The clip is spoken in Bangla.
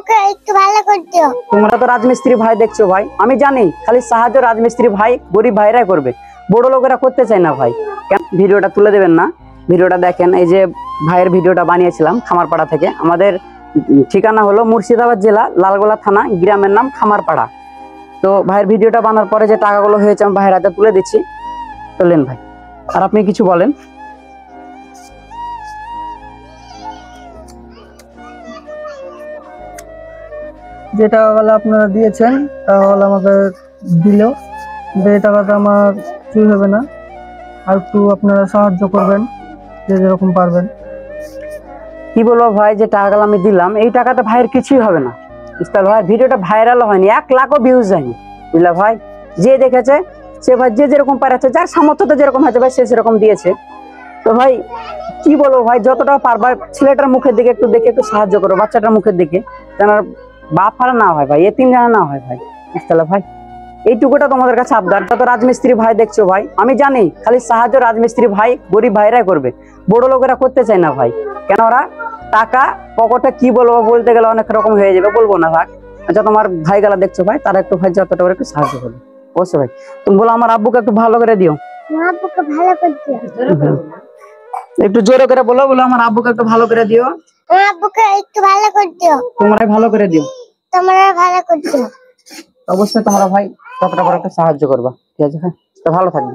আব্বুকে একটু ভালো করে দিও। তোমরা তো রাজমিস্ত্রি ভাই দেখছো ভাই, আমি জানি খালি সাহায্য রাজমিস্ত্রি ভাই গরিব ভাইরাই করবে, বড় লোকেরা করতে চায় না ভাই। কেন ভিডিওটা তুলে দেবেন না? ভিডিওটা দেখেন, এই যে ভাইয়ের ভিডিওটা বানিয়েছিলাম খামারপাড়া থেকে। আমাদের ঠিকানা হলো মুর্শিদাবাদ জেলা লালগোলা থানা, গ্রামের নাম খামারপাড়া। তো ভাইয়ের ভিডিওটা বানার পরে যে টাকাগুলো হয়েছে আমি ভাইয়ের হাতে তুলে দিচ্ছি। চলেন ভাই, আর আপনি কিছু বলেন। যে টাকাগুলো আপনারা দিয়েছেন টাকাগুলো আমাকে দিল, এই টাকাটা আমার চুরি হবে না। আর একটু আপনারা সাহায্য করবেন যে যেরকম পারবেন। কি বলবো ভাই, যে টাকাগুলো আমি দিলাম এই টাকাতে ভাইয়ের কিছুই হবে না। ইস্তাল ভাই ভিডিওটা ভাইরাল হয়নি, 1 লাখও ভিউজ যায়নি, বুঝলা ভাই। যে দেখেছে সে ভাই যে যেরকম পারেছে, যার সামর্থ্যতে যেরকম হয়েছে ভাই সে সেরকম দিয়েছে। তো ভাই কি বলবো ভাই, যতটা পারবা ছেলেটার মুখের দিকে একটু দেখে একটু সাহায্য করো, বাচ্চাটার মুখের দিকে, যেন বাপ হারা না হয় ভাই, এতিম যেন না হয় ভাই। ইস্তালা ভাই এইটুকুটা তোমাদের কাছে আবদার। তা তো রাজমিস্ত্রি ভাই দেখছো ভাই, আমি জানি খালি সাহায্য রাজমিস্ত্রি ভাই গরিব ভাইরাই করবে, বড় লোকেরা করতে চায় না ভাই। কেন ওরা টাকা পকেটে কি বলবো, বলতে গেলে অনেক রকম হয়ে যাবে, বলবো না ভাই। আচ্ছা তোমার ভাই গেলা দেখছো ভাই, তারা একটু ভাই যতটা করে একটু সাহায্য করবে অবশ্যই ভাই। তুমি বলো আমার আব্বুকে একটু ভালো করে দিও। আব্বুকে ভালো করে দিও। একটু জোরে করে বলো, বলো আমার আব্বুকে একটু ভালো করে দিও। আব্বুকে একটু ভালো করে দিও। তোমরাই ভালো করে দিও। তোমরা ভালো করে দিও। অবশ্যই তোমরা ভাই ততটা করে একটু সাহায্য করবা, ঠিক আছে ভাই? তো ভালো থাকবে।